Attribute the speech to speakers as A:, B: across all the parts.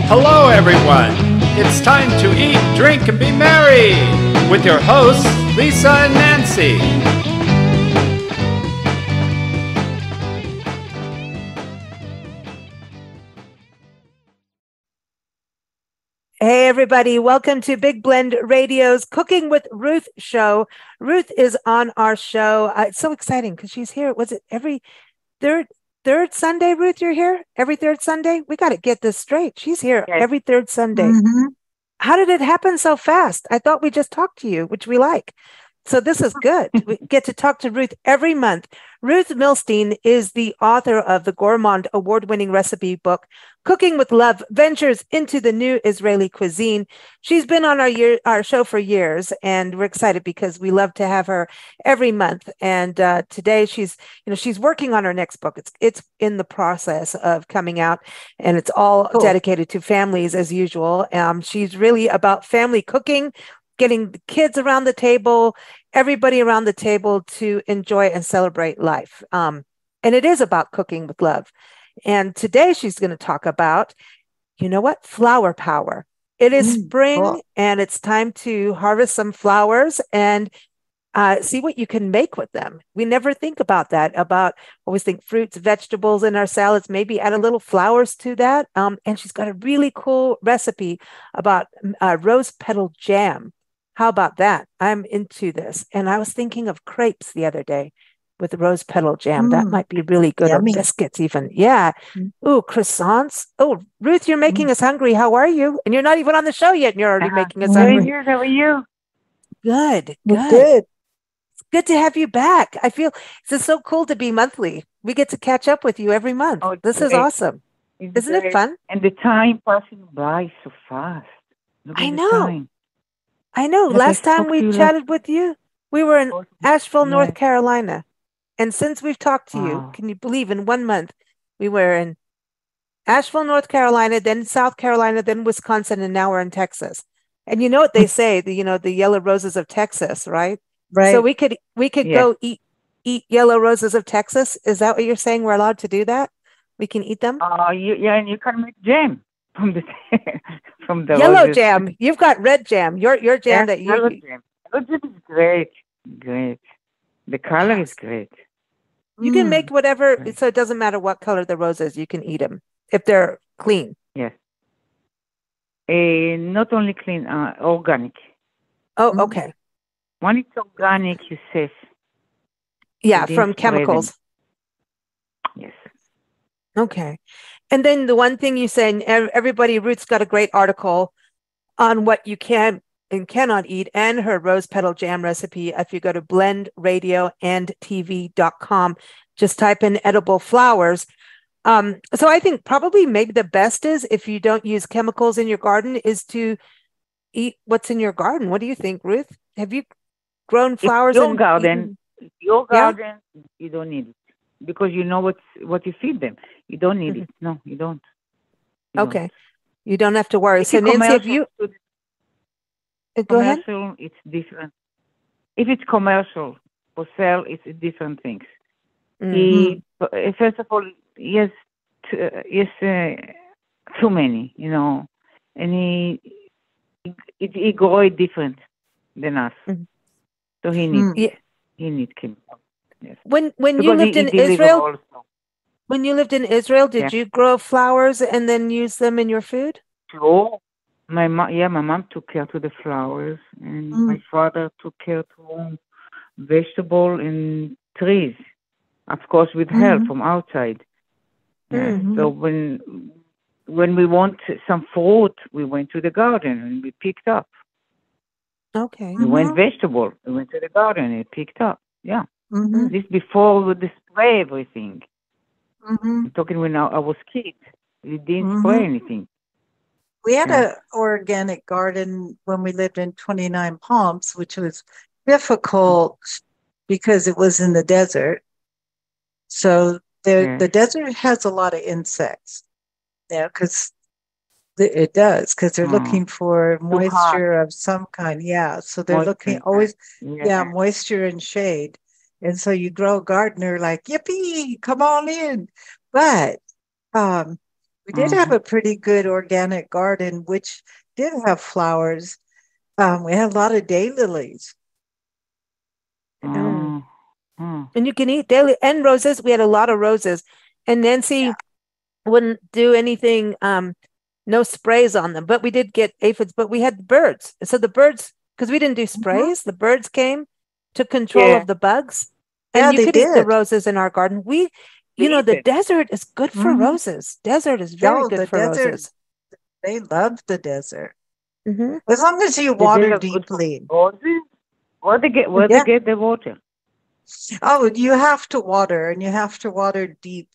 A: Hello, everyone. It's time to eat, drink, and be merry with your hosts, Lisa and Nancy.
B: Hey, everybody. Welcome to Big Blend Radio's Cooking with Ruth show. Ruth is on our show. It's so exciting because she's here. Was it every third Sunday, Ruth, you're here? Every third Sunday? We got to get this straight. She's here every third Sunday. How did it happen so fast? I thought we just talked to you, which we like. So this is good. We get to talk to Ruth every month. Ruth Milstein is the author of the Gourmand award-winning recipe book, Cooking with Love, Ventures into the New Israeli Cuisine. She's been on our show for years, and we're excited because we love to have her every month. And today she's working on her next book. It's in the process of coming out, and it's all dedicated to families as usual. She's really about family cooking, getting the kids around the table, everybody around the table to enjoy and celebrate life. And it is about cooking with love. And today she's going to talk about, flower power. It is spring and it's time to harvest some flowers and see what you can make with them. We never think about that, always think fruits, vegetables in our salads, maybe add a little flowers to that. And she's got a really cool recipe about rose petal jam. How about that? I'm into this. And I was thinking of crepes the other day with rose petal jam. That might be really good. Yummy. Or biscuits even. Yeah. Ooh, croissants. Oh, Ruth, you're making us hungry. How are you? And you're not even on the show yet and you're already making us hungry.
C: Good. How are you?
B: Good.
D: Good.
B: It's good to have you back. I feel this is so cool to be monthly. We get to catch up with you every month. Oh, this is awesome. Isn't it fun?
C: And the time passing by so fast.
B: I know. Last time we chatted with you, we were in Asheville, North Carolina. And since we've talked to you, can you believe in 1 month, we were in Asheville, North Carolina, then South Carolina, then Wisconsin, and now we're in Texas. And you know what they say, the yellow roses of Texas, right?
D: Right.
B: So we could go eat yellow roses of Texas. Is that what you're saying? We're allowed to do that? We can eat them?
C: And you can make jam from the
B: yellow
C: roses.
B: Jam. You've got red jam. Your jam that you
C: yellow jam. Yellow jam is great. The color is great.
B: You can make whatever, so it doesn't matter what color the rose is. You can eat them if they're clean.
C: Yes. Not only clean, organic.
B: Oh, okay.
C: When it's organic, you're safe.
B: Yeah, from chemicals.
C: Yes.
B: Okay. And then the one thing you said, everybody, Ruth's got a great article on what you can and cannot eat and her rose petal jam recipe. If you go to blendradioandtv.com, just type in edible flowers. So I think probably maybe the best is if you don't use chemicals in your garden is to eat what's in your garden. What do you think, Ruth? Have you grown flowers
C: in your garden? You don't need it because you know what you feed them. You don't need it. No, you don't.
B: Okay. You don't have to worry. So Nancy, if you go ahead.
C: It's different. If it's commercial or sell, it's different things. First of all, yes, too many, and he grow it different than us. So he needs chemicals. Yes.
B: When you lived in Israel. When you lived in Israel, did you grow flowers and then use them in your food?
C: Sure. My mom took care to the flowers, and my father took care to vegetable and trees, of course, with help from outside. So when we want some fruit, we went to the garden and we picked up.
B: Okay.
C: We went vegetable. We went to the garden and picked up. Yeah. This before we would spray everything. I'm talking when I was kids. We didn't spray anything.
D: We had an organic garden when we lived in 29 Palms, which was difficult because it was in the desert. So the desert has a lot of insects. Yeah, because it does, because they're looking for moisture of some kind. Yeah, so they're looking always, moisture and shade. And so you grow a garden, they're like, yippee, come on in. But We did have a pretty good organic garden, which did have flowers. We had a lot of daylilies.
B: And you can eat daily and roses. We had a lot of roses. And Nancy wouldn't do anything, no sprays on them, but we did get aphids, but we had birds. So the birds, because we didn't do sprays, the birds came, took control of the bugs. And you could eat the roses in our garden. The desert is good for roses. Desert is very good for roses.
D: They love the desert. As long as you water deeply.
C: Where they get the water?
D: Oh, you have to water, and you have to water deep,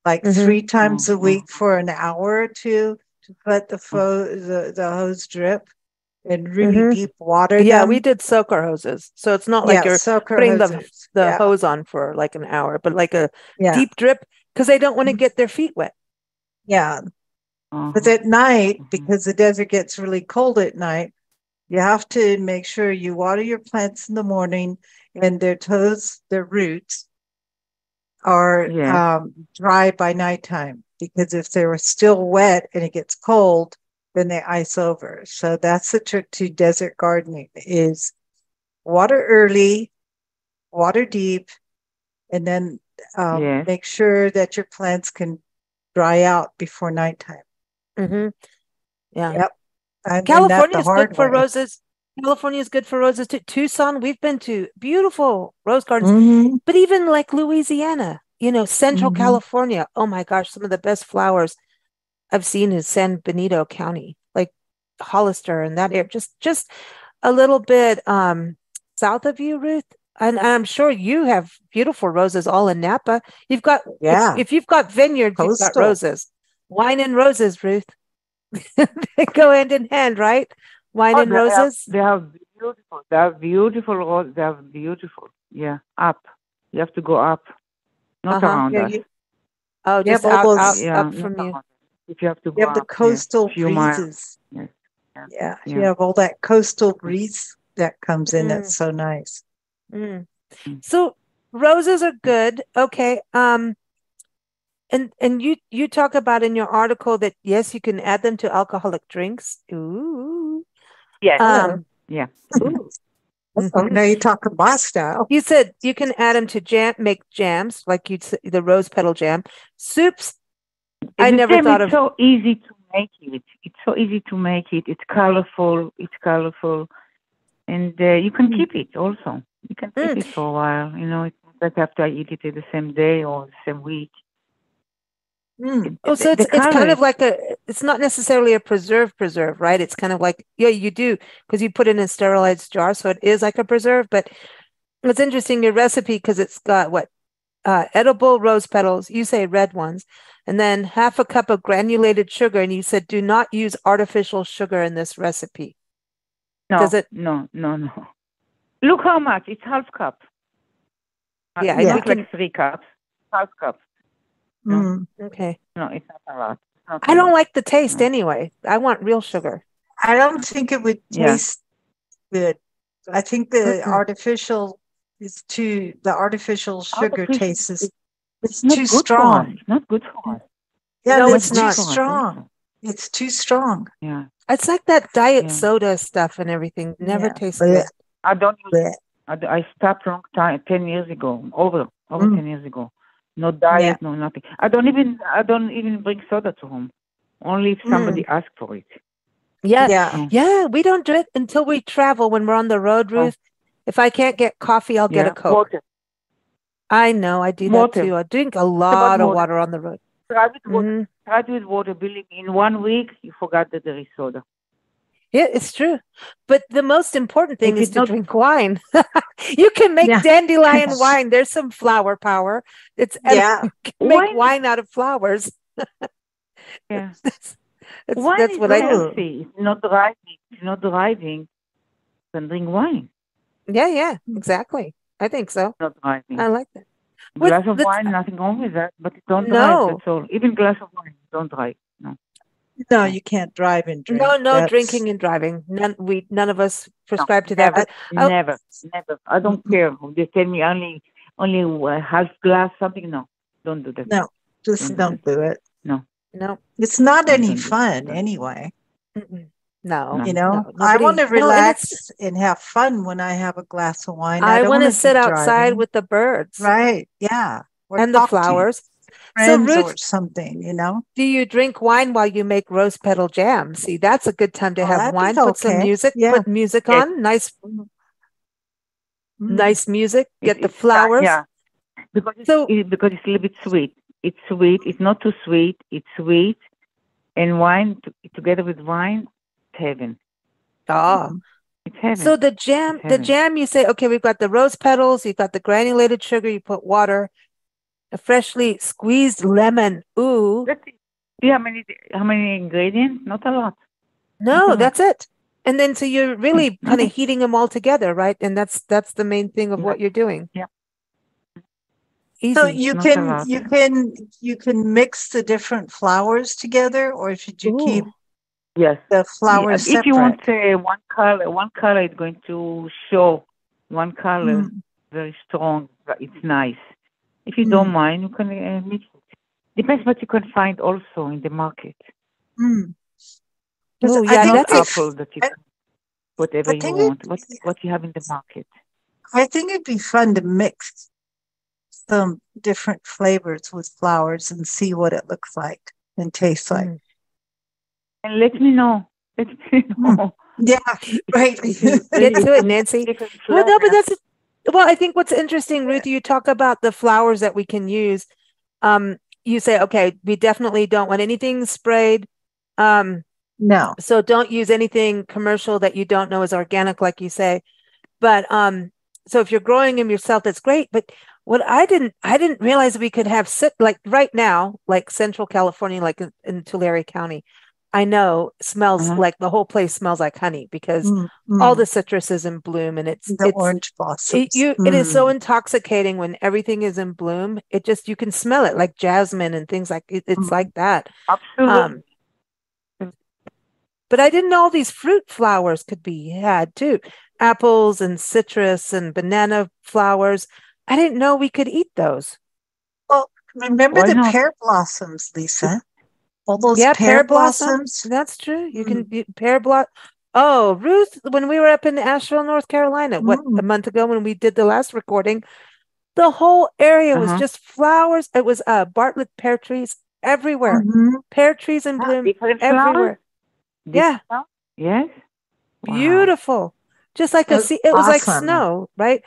D: like 3 times a week for an hour or two to let the hose drip and really deep water them.
B: Yeah, we did soaker hoses. So it's not like you're putting the hose on for like an hour, but like a deep drip, because they don't want to get their feet wet.
D: Yeah. But at night, because the desert gets really cold at night, you have to make sure you water your plants in the morning and their roots are dry by nighttime. Because if they were still wet and it gets cold, then they ice over. So that's the trick to desert gardening: is water early, water deep, and then make sure that your plants can dry out before nighttime.
B: Yeah.
D: Yep.
B: California is good for roses. California is good for roses too. Tucson, we've been to beautiful rose gardens, but even like Louisiana, Central California. Oh my gosh, some of the best flowers I've seen is San Benito County, like Hollister and that area, just a little bit south of you, Ruth. And I'm sure you have beautiful roses all in Napa. You've got if you've got vineyards, you've got roses. Wine and roses, Ruth. They go hand in hand, right? Wine and roses.
C: They are beautiful. They are beautiful roses. They are beautiful. Yeah, up. You have to go up, not around us.
B: Just up from you.
C: If you have to go
D: you have the coastal breezes. You have all that coastal breeze that comes in. That's so nice.
B: So roses are good. Okay. And you talk about in your article that yes, you can add them to alcoholic drinks. Ooh.
C: Yes.
B: Ooh.
D: Oh, now you're talking my style.
B: You said you can add them to make jams, like you'd say, the rose petal jam, soups. I never thought of.
C: It's so easy to make it. It's so easy to make it. It's colorful, and you can keep it also. You can keep it for a while. It's not like after I eat it the same day or the same week.
B: So it's kind of like it's not necessarily a preserve, right? It's kind of like, you do, because you put it in a sterilized jar. So it is like a preserve, but it's interesting, your recipe, because it's got edible rose petals, you say red ones, and then half a cup of granulated sugar. And you said, do not use artificial sugar in this recipe.
C: No,
B: does it?
C: No. Look how much, it's half cup.
B: I
C: think like 3 cups, half cup.
B: No. Okay.
C: No, it's not a lot.
B: I don't like the taste anyway. I want real sugar.
D: I don't think it would taste good. I think the artificial sugar taste is too strong.
C: It's not good for us.
D: Yeah,
B: no,
D: it's too strong. It's too strong.
C: Yeah.
B: It's like that diet soda stuff and everything. Never tastes good.
C: I don't use it. I stopped long time, 10 years ago, over 10 years ago. No diet, no nothing. I don't even bring soda to home. Only if somebody asks for it.
B: Yeah. We don't do it until we travel when we're on the road, Ruth. If I can't get coffee, I'll get a Coke.
C: Water.
B: I know, I do that too. I drink a lot of water on the road.
C: Try with water. Believe me, in 1 week, you forgot that there is soda.
B: Yeah, it's true. But the most important thing is to drink wine. You can make dandelion wine. There's some flower power. You can make wine out of flowers.
C: Yeah.
B: That's what I do.
C: It's not driving. It's not driving. You can drink wine.
B: Yeah, exactly. I think so.
C: Not driving.
B: I like that.
C: Glass of wine, nothing wrong with that, but don't drive, that's all. Even glass of wine, don't drive.
D: No, you can't drive and drink.
B: No drinking and driving. None of us prescribe to that.
C: Never. I don't care. They tell me only half glass something. No, don't do that.
D: No, just don't do it.
C: No.
B: No.
D: It's not
C: I
D: any
C: don't do
D: fun
C: that.
D: anyway.
B: No.
D: You know,
B: No.
D: I want
B: Nobody.
D: to
B: No, and it's.
D: relax and have fun when I have a glass of wine. I
B: I
D: don't
B: want
D: want
B: to
D: to be
B: sit outside
D: driving.
B: with the birds
D: Right. Yeah. Or
B: and the
D: talk to
B: flowers. So,
D: friends or
B: Ruth,
D: something, you know?
B: do you drink wine while you make rose petal jam? See, that's a good time to
D: Oh,
B: have
D: that'd be
B: wine. Put some
D: okay.
B: music.
D: Yeah.
B: Put music
C: Yes,
B: on. Nice,
D: Mm.
B: nice music. Get the
C: it's
B: flowers.
C: yeah, because
B: So,
C: because it's a little bit sweet. It's sweet. It's not too sweet. It's sweet, and wine together with wine, it's heaven.
B: ah,
C: It's heaven.
B: so
C: It's
B: the
C: heaven.
B: jam. You say, okay, we've got the rose petals. You've got the granulated sugar. You put water, a freshly squeezed lemon. Ooh,
C: Let's see. See how many ingredients? Not a lot. Not a
B: no,
C: lot.
B: that's it. And then so you're really kind of
C: Okay.
B: heating them all together, right? And that's the main thing of
C: Yeah.
B: what you're doing.
C: Yeah.
D: So
B: Easy.
C: Not a lot.
D: you can mix the different flowers together, or should you keep
B: Ooh.
C: Yes.
D: the flowers
C: If you want
D: separate?
C: one color is going to show one color
D: Mm,
C: very strong. It's nice. If you don't
D: mm,
C: mind, you can mix it. Depends what you can find also in the market.
D: mm. 'Cause
B: Oh,
D: I
B: yeah,
C: It's not
D: think
B: that's a
C: apple that you
D: I,
C: can whatever
D: I
C: you
D: think
C: want. What you have in the market.
D: I think it'd be fun to mix some different flavors with flowers and see what it looks like and tastes like.
B: mm.
C: And let me know. Let me
D: Mm.
C: know.
D: Yeah, right.
B: Get
C: If
B: to
C: you
B: it,
C: make
B: Nancy.
C: different
B: Well, no, but
C: flavors.
B: well, I think what's interesting, Ruth, you talk about the flowers that we can use. You say, okay, we definitely don't want anything sprayed. Um,
D: No.
B: so don't use anything commercial that you don't know is organic, like you say. But so if you're growing them yourself, that's great. But what I didn't realize we could have like right now, like Central California, like in Tulare County, I know smells
C: Uh-huh.
B: like the whole place smells like honey because
D: Mm,
B: all
D: mm.
B: the citrus is in bloom and
D: The orange blossoms.
B: it is so
D: Mm,
B: intoxicating when everything is in bloom. It just you can smell it like jasmine and things like it's
D: mm.
B: like that.
C: Absolutely.
B: Um, but I didn't know all these fruit flowers could be had too. Apples and citrus and banana flowers. I didn't know we could eat those.
D: Well, remember
C: Why
D: the
C: not?
D: pear blossoms, Lisa? All those
B: Yeah,
D: pear
B: pear blossom.
D: blossoms.
B: That's true. You can
D: Mm,
B: pear blossom. Oh, Ruth, when we were up in Asheville, North Carolina, what, a
D: mm,
B: month ago when we did the last recording, the whole area was
C: Uh-huh.
B: just flowers. It was Bartlett pear trees everywhere.
D: mm-hmm.
B: Pear trees in
C: Ah,
B: bloom
C: different flowers?
B: everywhere.
C: Different
B: Yeah,
C: flowers? Yes. Wow.
B: beautiful. Just like
D: That's
B: it was like
D: awesome.
B: snow, right?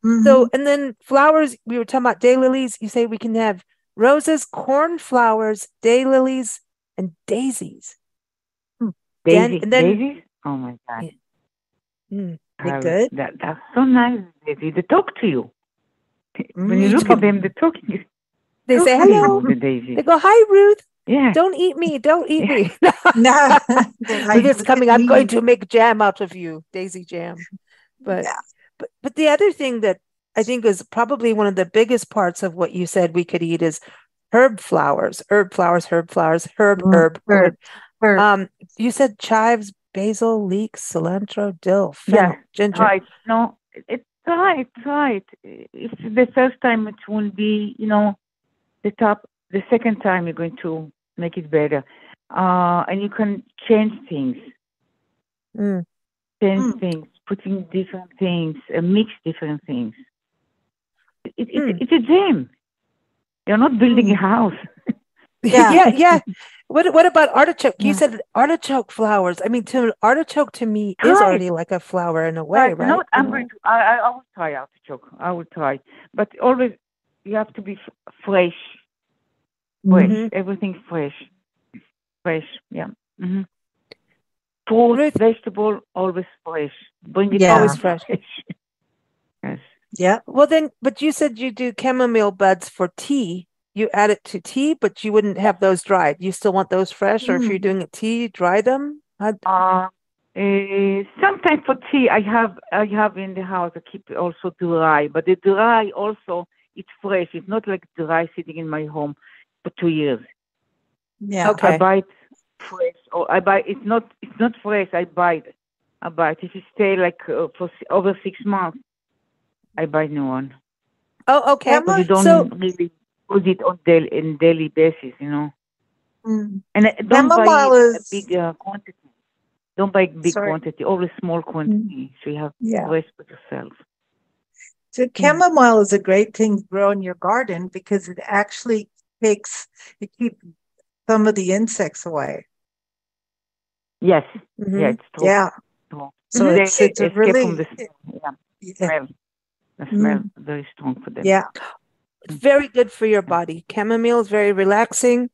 D: Mm-hmm.
B: So, and then flowers, we were talking about daylilies. You say we can have roses, cornflowers, daylilies, and daisies. And then,
C: Daisies? Oh my God.
B: yeah, mm,
D: They good?
C: That's so nice. They talk to you. When you
B: you
C: look at
B: talk,
D: Mm.
C: them, they're talking
B: they say
C: to you,
B: hello.
C: the
B: They
C: daisies.
B: go, hi, Ruth.
C: Yeah.
B: Don't eat me. Don't eat
C: Yeah.
B: me.
D: No, they're
B: Ruth
D: like,
B: is
D: look at
B: coming. I'm going
D: me.
B: to make jam out of you, daisy jam. But
D: Yeah.
B: but the other thing that I think is probably one of the biggest parts of what you said we could eat is herb flowers,
D: Mm. Herb,
B: herb.
D: herb.
B: You said chives, basil, leeks, cilantro, dill,
C: Yes.
B: fennel, ginger.
C: Right. No, it's right. Right. If the first time it won't be, the top. The second time you're going to make it better. And you can
B: Mm,
D: Mm.
C: putting different things, mix different things.
B: mm.
C: It's a gym. You're not building a
D: Mm.
C: house.
D: Yeah.
B: Yeah, yeah. What about artichoke? You
C: Yeah.
B: said artichoke flowers. I mean, artichoke to me is
C: Try it.
B: already like a flower in a way,
C: Right. You know
B: right?
C: what? I'm going to. I will try artichoke. I will try, but always you have to be fresh. Fresh.
B: Mm-hmm.
C: Everything fresh. Fresh. Yeah. hmm Fruit,
B: Ruth,
C: vegetable, always fresh. Bring it
D: Yeah.
B: always
C: home
B: fresh.
C: fresh. Yes.
D: Yep.
B: Well, then, but you said you do chamomile buds for tea. You add it to tea, but you wouldn't have those dried. You still want those fresh, or if you're
D: Mm.
B: doing a tea, dry them.
C: Uh, Sometimes for tea, I have in the house. I keep it also dry, but the dry also it's fresh. It's not like dry sitting in my home for 2 years.
D: Yeah.
C: I
B: Okay.
C: buy it fresh, or I buy it's not fresh. I buy it. I buy it. If it stay like for over 6 months, I buy new one
B: Oh, okay.
C: because you
B: So
C: don't really use it on daily basis.
D: Mm.
C: And don't buy
D: Chamomile
C: a
D: is
C: big quantity. Don't buy big
D: sorry.
C: quantity, always small quantity. So you have
D: Yeah.
C: to rest with yourself.
D: So chamomile is a great thing to grow in your garden because it actually keeps some of the insects away.
C: Yes.
B: Mhm.
C: Yeah, it's true.
D: Yeah.
C: True.
D: So
C: They
D: it's a
C: escape from the
D: really
C: smell.
D: yeah.
C: Smell. The smell very strong for them.
D: Yeah.
B: It's very good for your body. Chamomile is very relaxing.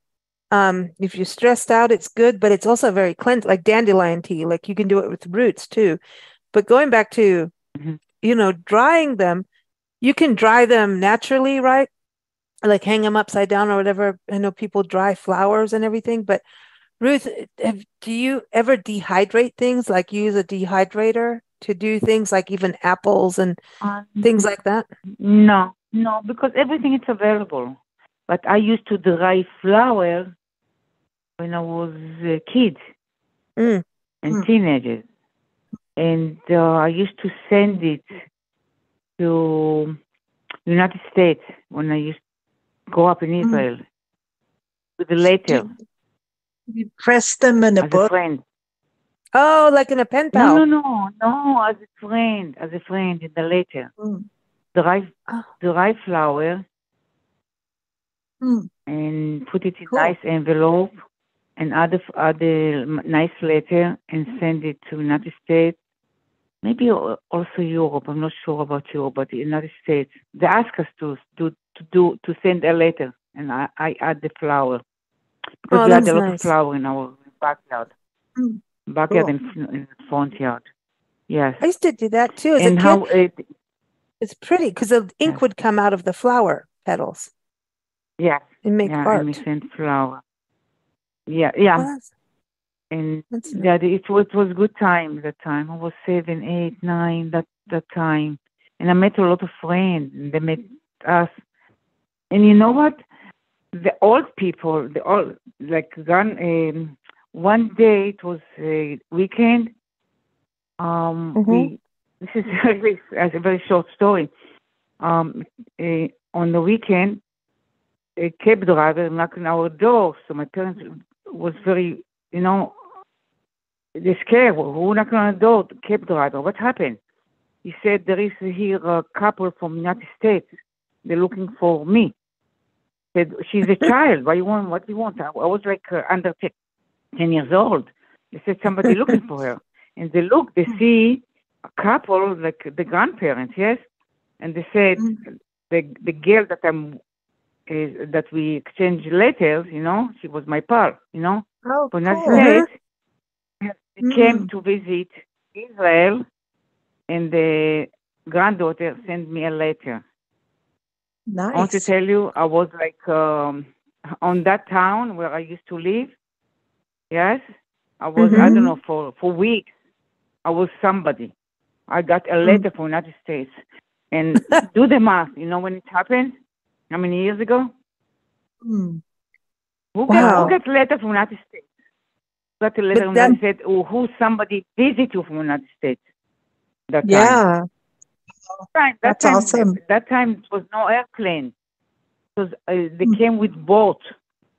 B: If you're stressed out, it's good, but it's also very cleansing, like dandelion tea. Like you can do it with roots too. But going back to, drying them, you can dry them naturally, right? Like hang them upside down or whatever. I know people dry flowers and everything, but Ruth, do you ever dehydrate things? Like use a dehydrator to do things like even apples and things like that?
C: No, because everything is available. But I used to dry flour when I was a kid
B: Mm.
C: and teenagers. And I used to send it to United States when I used to go up in Israel with the letter
D: You press them in a
C: as a
D: book.
C: friend.
B: Oh, like in a pen pal.
C: No, as a friend in the letter. Dry flour and put it in nice envelope and add a nice letter and send it to United States. Maybe also Europe. I'm not sure about Europe, but the United States. They ask us to send a letter, and I add the flour because we had a lot of flour in our backyard, in the front yard. Yes,
B: I used to do that too as a kid. It's pretty because the ink would come out of the flower petals.
C: Yeah,
B: and make art.
C: And we sent flour. Yeah. And it was good time that time. I was 7, 8, 9 that time, and I met a lot of friends. And they met us, and you know what? The old people, one day it was a weekend. This is a very short story. On the weekend, a cab driver knocked on our door, so my parents was very, they scared. Who knocked on the door? The cab driver. What happened? He said there is here a couple from United States. They're looking for me. Said she's a child. What do you want? I was like under 10 years old. They said somebody looking for her, and they see a couple like the grandparents, yes, and they said the girl that we exchanged letters, she was my pal,
D: Oh,
C: from United States. They came to visit Israel, and the granddaughter sent me a letter.
D: Nice.
C: I want to tell you, I was like on that town where I used to live. Yes, I was. I don't know for weeks. I was somebody. I got a letter from United States, and do the math. You know when it happened? How many years ago? Who got a letter from United States? Got a letter from United States, or who somebody visit you from United States? That time.
D: Yeah.
C: That's awesome. That time it was no airplane. Because they came with boat.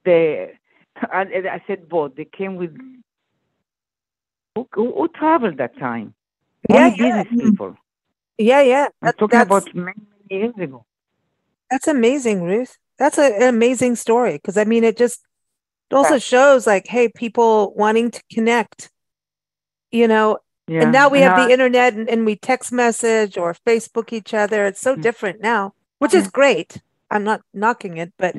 C: I said boat. They came with who traveled that time? Only business people.
B: Yeah.
C: I'm talking about many years ago.
B: That's amazing, Ruth. That's an amazing story because I mean, it also shows like, hey, people wanting to connect, and now we have the internet and we text message or Facebook each other. It's so different now, which is great. I'm not knocking it, but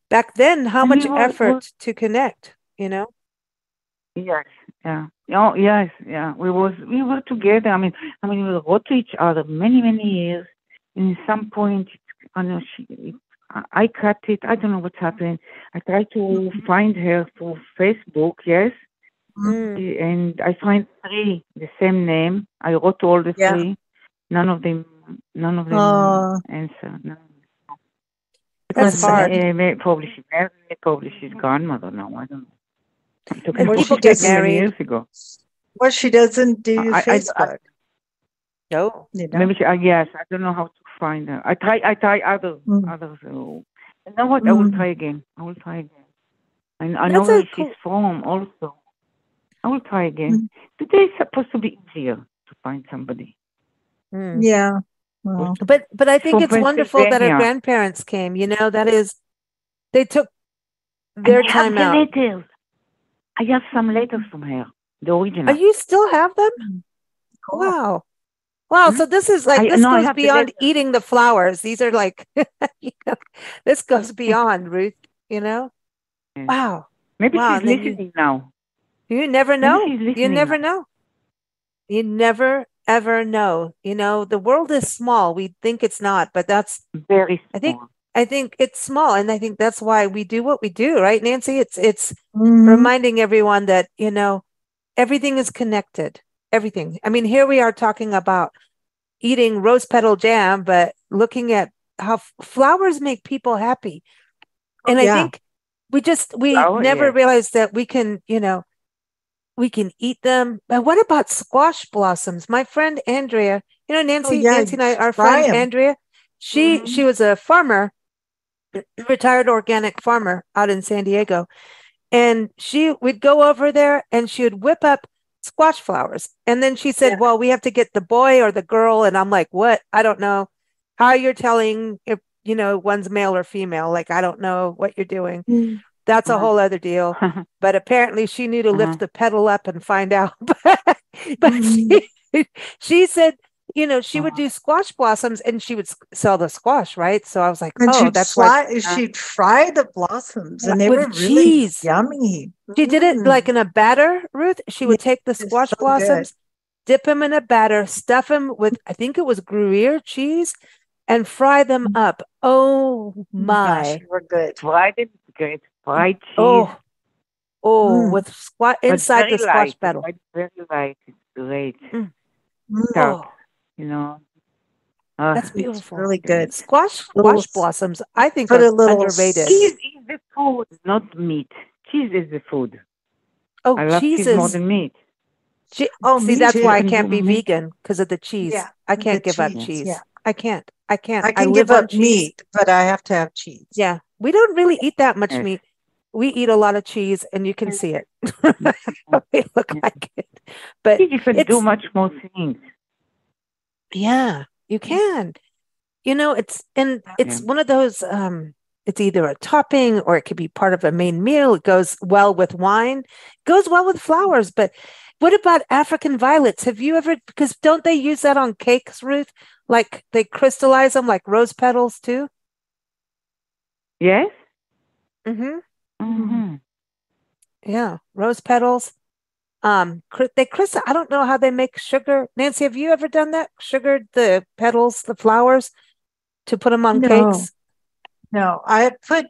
B: back then, how much effort to connect,
C: Yes, yeah. Oh, yes, yeah. We were together. I mean, we wrote to each other many years. And at some point, I cut it. I don't know what's happened. I tried to find her for Facebook. Yes. And I find 3 the same name. I wrote all the 3. None of them answer. No.
B: That's hard.
C: Probably she's married. Probably she's grandmother now. I don't know. I'm talking
B: and
C: about
B: people get
C: many
B: married.
C: years ago.
D: Well, she doesn't do Facebook.
B: No.
C: Maybe yes. I don't know how to find her. I try others. You know what? I will try again. I know
B: That's
C: where
B: a
C: she's
B: cool.
C: from also. I will try again. Today is supposed to be easier to find somebody.
B: Mm.
D: Yeah. Well,
B: But I think
C: From
B: it's wonderful that her
C: Pennsylvania.
B: grandparents came. That is, they took
C: And
B: their
C: I have
B: time
C: the
B: out.
C: letters. I have some letters from her, the
B: Oh,
C: original.
B: you still have them?
D: cool.
B: Wow. Wow. So this is like, this
C: I
B: goes
C: have the
B: beyond
C: letters.
B: eating the flowers. These are like, this goes beyond, Ruth,
C: Yes.
B: Wow.
C: Maybe
B: Wow.
C: she's
B: And then
C: listening now.
B: you never
C: Maybe
B: know.
C: she's
B: You
C: listening
B: never
C: now.
B: know. You never, ever know. The world is small. We think it's not, but
C: Very
B: I think,
C: small.
B: I think it's small. And I think that's why we do what we do, right, Nancy? It's
D: Mhm.
B: reminding everyone that, everything is connected. Everything. I mean, here we are talking about eating rose petal jam, but looking at how flowers make people happy. And I
D: Yeah.
B: think we
C: Flower,
B: never
C: yes.
B: realized that we can eat them. But what about squash blossoms? My friend Andrea,
D: Oh,
B: Nancy,
D: yeah.
B: Nancy and I, our
D: Fry
B: friend
D: 'em.
B: Andrea, she
D: Mhm.
B: was a farmer, retired organic farmer out in San Diego. And we'd go over there and she would whip up squash flowers. And then she said,
D: Yeah.
B: well, we have to get the boy or the girl. And I'm like, what? I don't know how you're telling if, one's male or female. Like, I don't know what you're doing.
D: Mm.
B: That's a
C: Uh-huh.
B: whole other deal. But apparently she knew to lift
C: Uh-huh.
B: the petal up and find out. But
D: Mhm.
B: she said, she would
C: Uh-huh.
B: do squash blossoms and she would sell the squash, right? So I was like,
D: And
B: oh, that's why
D: she'd fry the blossoms, and they
B: with
D: were really
B: cheese.
D: yummy.
B: She did it like in a batter, Ruth. She
D: Yeah,
B: would take the
D: it's
B: squash
D: so good.
B: blossoms, dip them in a batter, stuff them with, I think it was Gruyere cheese, and fry them up. Oh
D: Oh my gosh,
B: my.
D: they were good.
C: Fried it, great. Fried cheese,
B: Oh,
D: Mm.
B: with
C: but
B: inside
C: very
B: the squash
C: light.
B: petal.
C: Fried very light. It's great.
B: Mm.
D: Mm.
C: Tart,
B: Oh,
C: you know.
B: that's
D: It's
B: beautiful.
D: really good. Little
B: Squash blossoms, I think,
D: put
B: are
D: a little
B: underrated.
C: Cheese is the food, not meat. Cheese is the food.
B: Oh,
C: I love
B: cheese
C: cheese more
B: is.
C: than meat.
D: Oh,
B: See,
D: me
B: that's why I
D: too.
C: Can do
B: can't be
C: meat.
B: vegan because of the cheese.
D: Yeah,
B: I
D: the
B: can't give up
C: Yeah.
D: cheese.
B: cheese.
D: Yeah,
B: I can't. I can't.
D: I
B: I
D: can give
B: live on
D: up
B: cheese.
D: meat, but I have to have cheese.
B: Yeah, we don't really eat that much
C: Yes.
B: meat. We eat a lot of cheese, and you can see it. We look
C: Yeah.
B: like it, but
C: You can do
B: it's
C: much more things.
B: yeah, you can. It's
C: Yeah.
B: one of those. It's either a topping or it could be part of a main meal. It goes well with wine, goes well with flowers. But what about African violets? Have you ever? Because don't they use that on cakes, Ruth? Like they crystallize them like rose petals too.
C: Yes?
B: Mm-hmm.
C: Mm-hmm.
B: Yeah, rose petals. They crystal. I don't know how they make sugar. Nancy, have you ever done that? Sugared the petals, the flowers, to put them on
D: No,
B: cakes?
D: no. I put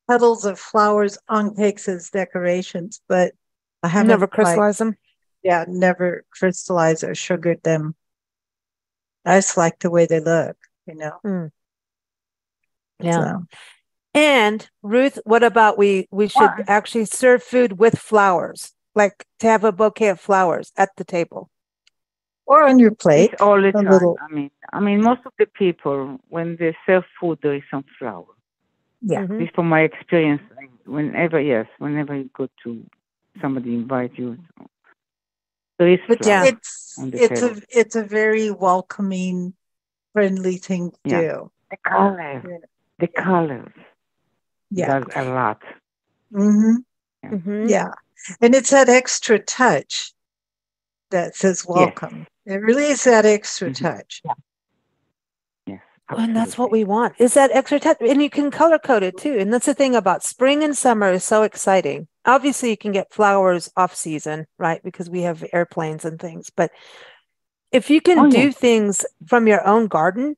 D: petals of flowers on cakes as decorations, but I
B: You never
D: haven't
B: crystallize them.
D: never crystallized or sugared them. I just like the way they look.
B: Mm, yeah.
D: So
B: And Ruth, what about we should
C: Well,
B: actually serve food with flowers, like to have a bouquet of flowers at the table.
D: or on your
C: it's
D: plate,
C: all the
D: a
C: time.
D: little.
C: I mean, most of the people when they serve food, there is some flour.
D: Yeah.
B: Mhm.
C: At least from my experience, whenever you go to somebody invite you, there is
D: But
C: flour
B: Yeah.
C: on the
D: it's
C: table.
D: a very welcoming, friendly thing to
C: Yeah.
D: do.
C: The colors,
D: Yeah.
C: the colors
D: Yeah.
C: does a lot.
D: Hmm.
B: Mhm.
D: Yeah. And it's that extra touch that says
C: Yes.
D: welcome. It really is that extra
C: Mhm.
D: touch.
C: Yes.
B: And that's what
C: Absolutely.
B: we want. Is that extra touch, and you can color code it too. And that's the thing about spring and summer is so exciting. Obviously, you can get flowers off season, right? Because we have airplanes and things. But if you can
C: Oh
B: do
C: yes.
B: things from your own garden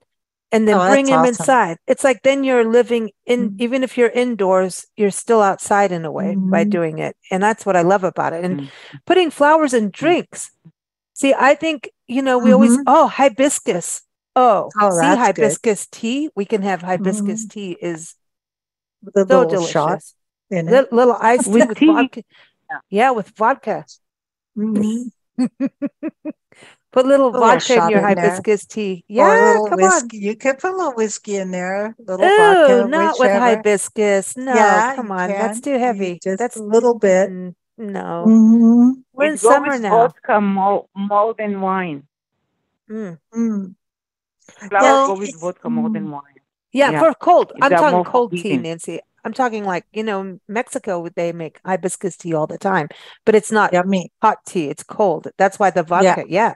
B: and then
D: Oh,
B: bring
D: that's
B: them
D: awesome.
B: inside, it's like then you're living in,
D: Mhm.
B: even if you're indoors, you're still outside in a way by
D: Mhm.
B: doing it. And that's what I love about it. And
C: Mm,
B: putting flowers in
C: mm,
B: drinks. See, I think, we always,
D: Mhm.
B: hibiscus. Oh,
D: Oh,
B: see,
D: that's good.
B: hibiscus tea. We can have hibiscus
D: Mhm.
B: tea is
D: With a
B: so
D: little shot
B: delicious.
D: in it.
B: Little iced tea
C: with
B: with
C: tea.
B: vodka.
C: Yeah.
B: Yeah, with vodka.
D: Mhm.
B: Put a little
D: A little
B: vodka in
D: shot
B: your
D: in there.
B: hibiscus tea.
D: Or a
B: Yeah,
D: little
B: come on.
D: whiskey. You could put a little whiskey in there, a little
B: Ooh,
D: vodka,
B: not with
D: whichever.
B: hibiscus. No,
D: Yeah,
B: come
D: you
B: on. That's
D: can.
B: too
D: You
B: heavy.
D: just
B: That's
D: a little bit.
B: no.
D: Mm-hmm.
B: We're in
C: It go with
B: summer now.
C: vodka more than wine.
B: Mm.
D: Mm.
C: Flowers
D: Well,
C: go with vodka more than wine.
B: Yeah,
C: Yeah,
B: for cold. I'm
C: they're
B: talking
C: more
B: cold tea,
C: forgiving.
B: Nancy. I'm talking like, Mexico, they make hibiscus tea all the time, but it's not
D: yummy.
B: hot tea. It's cold. That's why the
D: Yeah.
B: vodka. Yeah.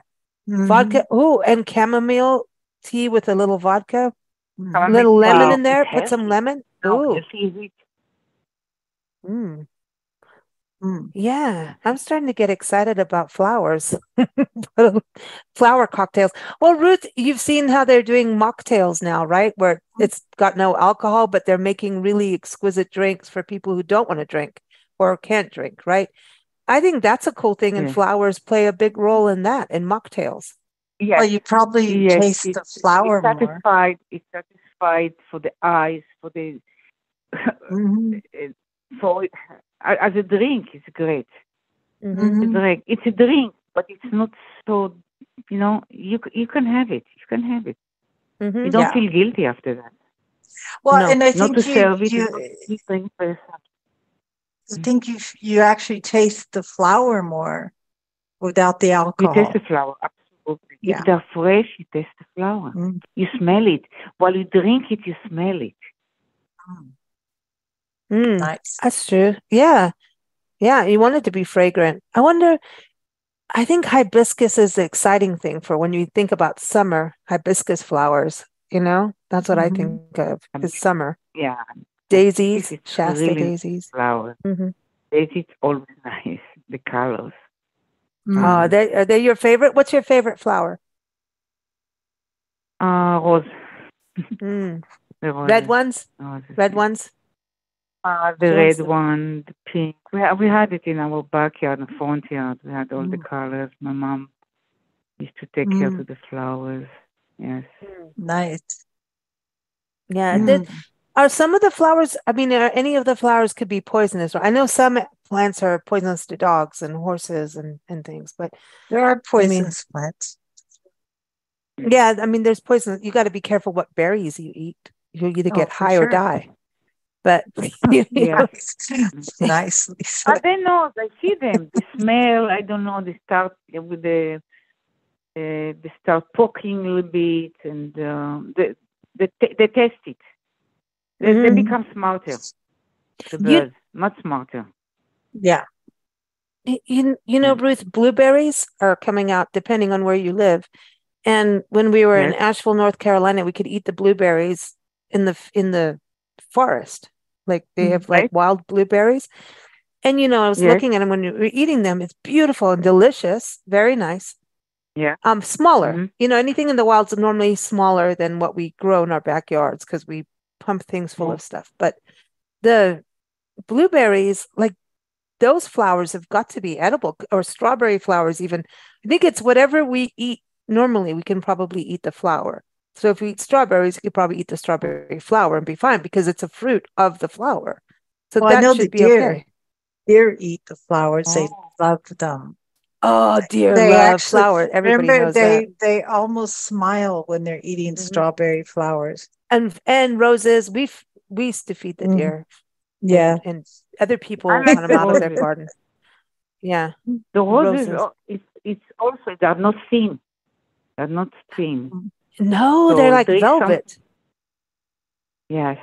D: Mm-hmm.
B: Vodka. Oh, and chamomile tea with a little vodka,
C: Chamomile
B: little lemon
C: tea
B: in
C: is
B: there. Put some
C: healthy.
B: lemon.
C: No,
B: Ooh.
C: healthy is it?
B: Mm.
D: Mm.
B: Yeah, I'm starting to get excited about flowers. Flower cocktails. Well, Ruth, you've seen how they're doing mocktails now, right? Where it's got no alcohol, but they're making really exquisite drinks for people who don't want to drink or can't drink, right? I think that's a cool thing, and
C: Yes.
B: flowers play a big role in that, in mocktails.
C: Yes.
D: Well, you probably
C: Yes,
D: taste the flower more.
C: It's satisfied for the eyes, for the
D: Mm-hmm.
C: for as a drink. It's great.
B: Mm-hmm.
D: Mm-hmm.
C: It's a drink, but it's not so. You can have it. You can have it.
B: Mm-hmm.
C: You don't
D: Yeah.
C: feel guilty after that.
D: Well,
B: No.
D: and I
C: Not
D: think
C: to serve it. It's not to drink for yourself.
D: I think you actually taste the flower more without the
C: You
D: alcohol.
C: taste the flower, absolutely.
D: Yeah.
C: If they're fresh, you taste the flower.
D: Mm.
C: You smell it. While you drink it, you smell it.
D: Nice.
B: That's true. Yeah. Yeah. You want it to be fragrant. I think hibiscus is the exciting thing for when you think about summer, hibiscus flowers, That's what I think of is summer.
C: Yeah.
B: Daisies,
C: This is
B: Shasta
C: really
B: daisies.
C: flower.
B: Mm-hmm.
C: It's always nice. The colors.
B: Are they your favorite? What's your favorite flower?
C: Rose.
B: Mm.
C: The
B: Red
C: roses.
B: ones?
C: Roses,
B: Red
C: yeah.
B: ones?
C: The
B: She wants
C: red
B: to-
C: one, the pink. We had it in our backyard, in the front yard. We had all the colors. My mom used to take care to the flowers. Yes.
D: Nice.
B: Yeah. Are some of the flowers, are any of the flowers could be poisonous? I know some plants are poisonous to dogs and horses and things, but
D: There are poisonous plants.
B: yeah, there's poison. You got to be careful what berries you eat. You'll either get
D: For
B: high or
D: sure.
B: die. But
C: Yeah.
D: Nice, Lisa.
C: I don't know. I see them. The smell. I don't know. They start with they start poking a little bit, and they test it. They become smarter. The birds, much smarter.
D: Yeah.
B: Ruth, blueberries are coming out depending on where you live. And when we were in Asheville, North Carolina, we could eat the blueberries in the forest. Like they have like wild blueberries. And I was looking at them when we were eating them. It's beautiful and delicious, very nice.
C: Yeah.
B: Smaller. Anything in the wild's normally smaller than what we grow in our backyards because we pump things full of stuff. But the blueberries, like those flowers have got to be edible, or strawberry flowers even. I think it's whatever we eat normally, we can probably eat the flower. So if we eat strawberries, you could probably eat the strawberry flower and be fine because it's a fruit of the flower. So
D: Well, I
B: that
D: know
B: should
D: the
B: be okay.
D: deer eat the flowers. They love them.
B: Oh, dear
D: They
B: love
D: actually,
B: flower. Everybody
D: remember,
B: knows that.
D: they almost smile when they're eating strawberry flowers.
B: And roses. We used to feed the deer.
D: Yeah.
B: And other people
C: I like
B: want them out of their
C: roses.
B: garden. Yeah.
C: The roses, it's also, they're not thin. They're not thin.
B: No,
C: So
B: they're like
C: there is
B: velvet.
C: Yes.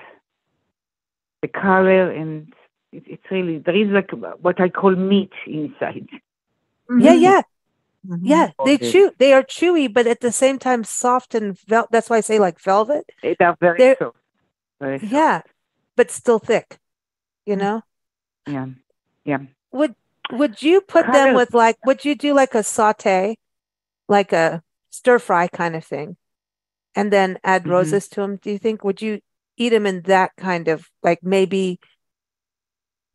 C: The color, and it's really, there is like what I call meat inside.
B: Yeah. Yeah,
C: Roses.
B: they are chewy, but at the same time soft and that's why I say like velvet.
C: They are very soft. Very soft.
B: Yeah, but still thick,
C: Yeah. Yeah.
B: Would you put them with would you do like a saute, like a stir fry kind of thing, and then add roses to them? Do you think, would you eat them in that kind of, like maybe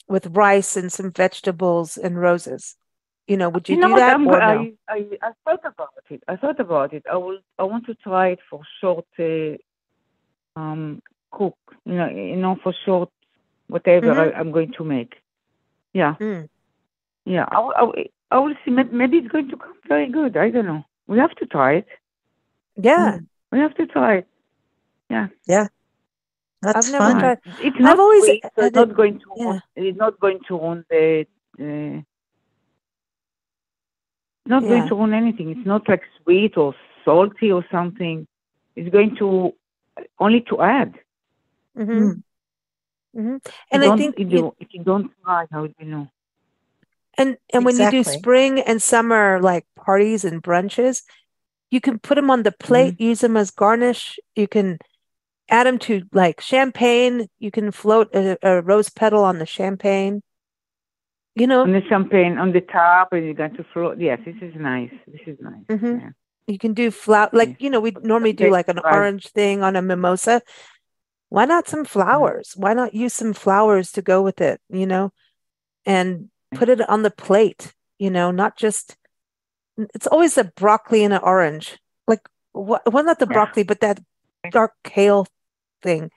B: with rice and some vegetables and roses? Would you do that or no?
C: I thought about it. I want to try it for short cook. For short whatever I'm going to make. Yeah. Yeah. I will see. Maybe it's going to come very good. I don't know. We have to try it.
B: Yeah.
C: We have to try it. Yeah.
D: Yeah. That's
B: I've never
D: fun.
B: tried.
C: It's not
B: I've always
C: sweet, so
B: had
C: it's not going to
B: yeah.
C: ruin, it's not going to ruin the not going
B: Yeah.
C: to ruin anything. It's not like sweet or salty or something. It's going to only to add.
B: Mm-hmm.
D: Mm.
B: Mm-hmm.
C: If
B: And I think
C: if you don't try, how do you know?
B: and when you do
D: Exactly.
B: spring and summer like parties and brunches, you can put them on the plate, use them as garnish. You can add them to like champagne. You can float a rose petal on the champagne. You know,
C: On the champagne on the top, and you got to float. Yes, this is nice. This is nice.
B: hmm
C: Yeah.
B: you can do flower like
C: Yes.
B: we
C: But
B: normally do
C: champagne
B: like an
C: drives.
B: orange thing on a mimosa. Why not some flowers? Why not use some flowers to go with it? And put it on the plate. Not just it's always a broccoli and an orange. Like what? Well, not the
C: Yeah.
B: broccoli, but that dark kale thing.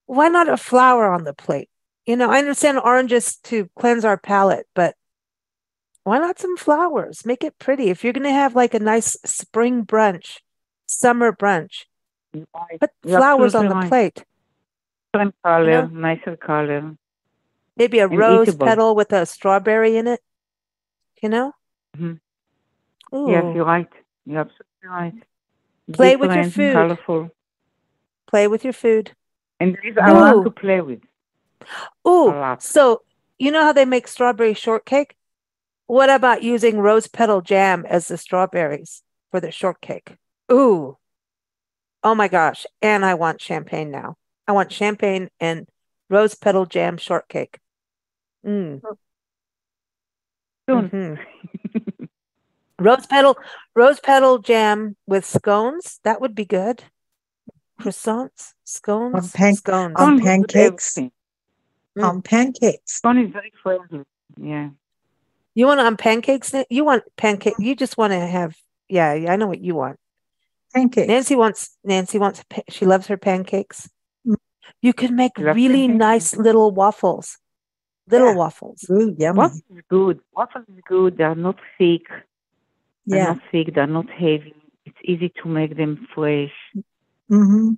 B: Why not a flower on the plate? I understand oranges to cleanse our palate, but why not some flowers? Make it pretty. If you're going to have like a nice spring brunch, summer brunch,
C: Right.
B: put
C: You're
B: flowers on
C: absolutely
B: the
C: right.
B: plate.
C: Different
B: You
C: color,
B: know,
C: nicer color,
B: maybe a
C: and
B: rose
C: eatable.
B: petal with a strawberry in it. You know,
C: Hmm. Yes,
B: ooh,
C: you're right. You're absolutely right.
B: play with your
C: Different,
B: food.
C: colorful,
B: Play with your food.
C: and there is a lot to
B: Ooh,
C: play with. A
B: ooh.
C: lot.
B: So you know how they make strawberry shortcake? What about using rose petal jam as the strawberries for the shortcake? Ooh, oh my gosh. And I want champagne now. I want champagne and rose petal jam shortcake. Mm.
C: Soon.
B: hmm Rose petal jam with scones. That would be good. Croissants,
D: On
B: scones,
D: pan
B: scones.
D: on
C: Scone goes with
D: pancakes.
C: everything.
B: Mm.
D: On pancakes.
C: Scone is very friendly. Yeah.
B: You want on pancakes? You want pancake? You just want to have? Yeah, I know what you want.
D: Pancakes.
B: Nancy wants. She loves her pancakes.
D: Mm.
B: You can make
C: You love
B: really
C: pancakes?
B: nice little waffles. Little
D: Yeah.
B: waffles.
D: Ooh,
C: Waffle
D: yummy.
C: is good. Waffle is good. They're not thick. They're
D: Yeah.
C: not thick. They're not heavy. It's easy to make them fresh.
D: Mm-hmm.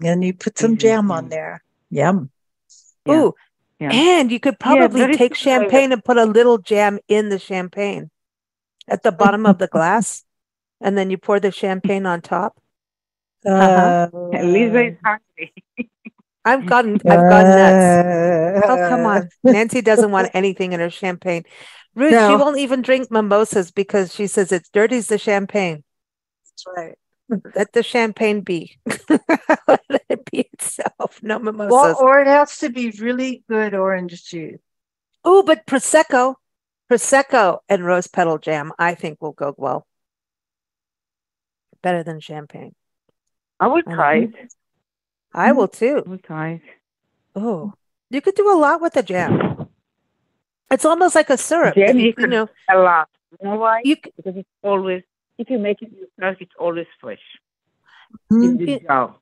D: And you put some
C: Easy.
D: jam
C: Yeah.
D: on there. Yum.
C: Yeah.
B: Ooh,
C: Yeah.
B: and you could
C: Yeah.
B: probably
C: Very
B: take
C: similar.
B: champagne and put a little jam in the champagne at the bottom of the glass, and then you pour the champagne on top. Uh-huh.
C: Lisa is hungry.
B: I've gone nuts. Oh, come on. Nancy doesn't want anything in her champagne. Ruth, she
D: no,
B: won't even drink mimosas because she says it dirties the champagne.
D: that's right.
B: Let the champagne be. Let it be itself. No
D: Well,
B: mimosas.
D: or it has to be really good orange juice.
B: Oh, but Prosecco and rose petal jam, I think will go well. Better than champagne.
C: I will
B: I
C: try
B: know.
C: it.
B: I will too.
C: I will try it.
B: Oh, you could do a lot with the jam. It's almost like a syrup that
C: Jam,
B: you
C: you
B: you
C: can
B: know
C: a lot. You know why?
B: you
C: Because it's always, if you make it yourself, it's always fresh in
D: Mhm.
C: the
B: c-
C: jar.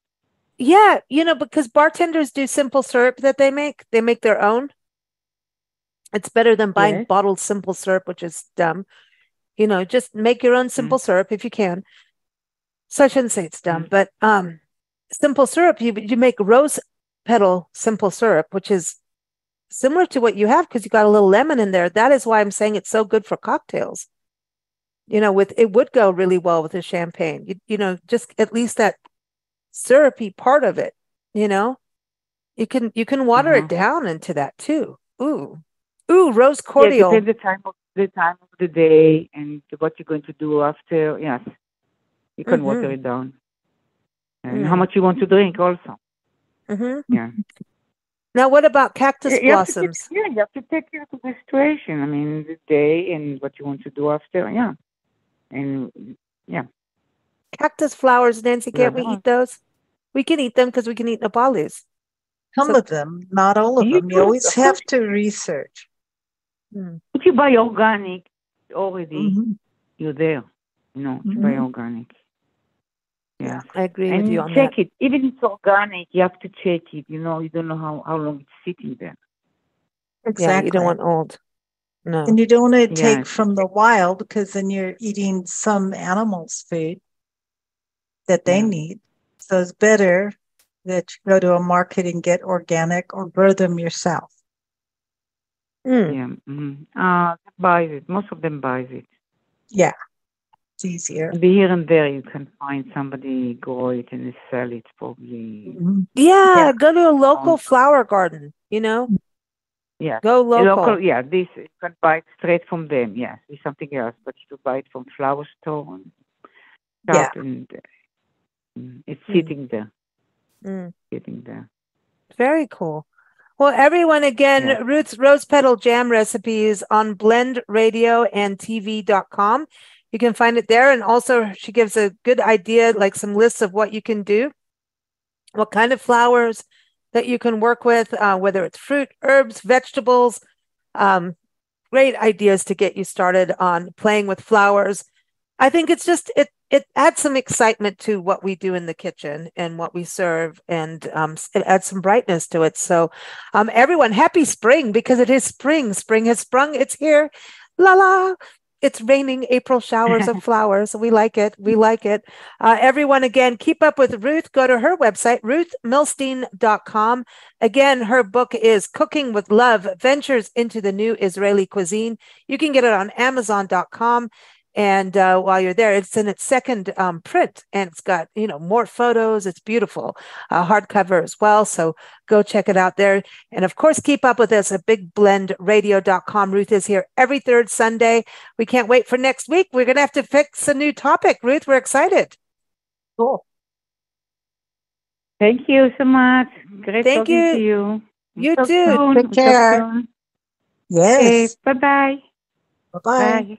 B: yeah, because bartenders do simple syrup that they make. They make their own. It's better than buying
C: Yes.
B: bottled simple syrup, which is dumb. Just make your own
C: Mm.
B: simple syrup if you can. So I shouldn't say it's dumb,
C: Mm.
B: but simple syrup, you make rose petal simple syrup, which is similar to what you have because you got a little lemon in there. That is why I'm saying it's so good for cocktails. With it would go really well with the champagne. Just at least that syrupy part of it, you know. You can water it
C: Uh-huh.
B: down into that too. Ooh. Ooh, rose
C: Yeah, it
B: cordial.
C: depends the time of the day and what you're going to do after. Yes, you can water
B: Mm-hmm.
C: it down and how
B: Mm.
C: much you want to drink also.
B: Mm-hmm.
C: Yeah.
B: Now what about cactus
C: You have to take,
B: blossoms?
C: yeah, you have to take care of the situation. I mean, the day and what you want to do after. Yeah, and yeah,
B: Cactus flowers, Nancy,
C: you are
B: can't we eat
C: done.
B: those? We can eat them because we can eat Nepalis.
D: Some
B: So,
D: of them, not all of
C: You
D: them. You
C: do,
D: always
C: of course.
D: have to research.
B: mm,
C: If you buy organic, already
D: Hmm.
C: you're there. If you buy
D: Hmm.
C: organic.
D: Yeah.
C: Yes.
B: I agree with you
C: And
B: on that.
C: check it. Even if it's organic, you have to check it. You don't know how long it's sitting there.
B: Yeah, you don't
D: Exactly.
B: want old. No.
D: And you don't want to take
C: Yes.
D: from the wild because then you're eating some animals' food that they
C: Yeah.
D: need. So it's better that you go to a market and get organic or grow them yourself.
B: Mm.
C: Yeah. Buys it. Most of them buys it.
D: Yeah, it's easier.
C: Maybe here and there you can find somebody grow it and they sell it probably.
D: Mhm.
B: Yeah,
D: Yeah.
B: go to a local
C: Um,
B: flower garden, you know?
C: yeah.
B: Go
C: A
B: local.
C: yeah, this you can buy it straight from them. Yes, it's something else, but you buy it from flower store and
D: Yeah.
C: out and it's
B: Mm.
C: sitting there,
B: Mm.
C: sitting there.
B: Very cool. Well, everyone, again,
C: Yeah.
B: Ruth's Rose Petal Jam recipe is on blendradioandtv.com. You can find it there. And also, she gives a good idea, like some lists of what you can do, what kind of flowers that you can work with, whether it's fruit, herbs, vegetables. Great ideas to get you started on playing with flowers. I think it's just it adds some excitement to what we do in the kitchen and what we serve, and it adds some brightness to it. So, everyone, happy spring because it is spring. Spring has sprung. It's here. La la. It's raining April showers of flowers. We like it. We like it. Everyone, again, keep up with Ruth. Go to her website, ruthmilstein.com. Again, her book is Cooking with Love, Ventures into the New Israeli Cuisine. You can get it on Amazon.com. And while you're there, it's in its second print, and it's got more photos. It's beautiful, hardcover as well. So go check it out there. And of course, keep up with us at bigblendradio.com. Ruth is here every third Sunday. We can't wait for next week. We're going to have to fix a new topic. Ruth, we're excited.
D: Cool.
C: Thank you so much. Great
B: Thank
C: talking to
B: you.
C: you.
B: You
C: Talk
B: too.
C: soon.
D: Take
C: Talk
D: care.
C: soon. Okay.
D: Yes.
C: Bye-bye.
D: Bye-bye.
C: Bye.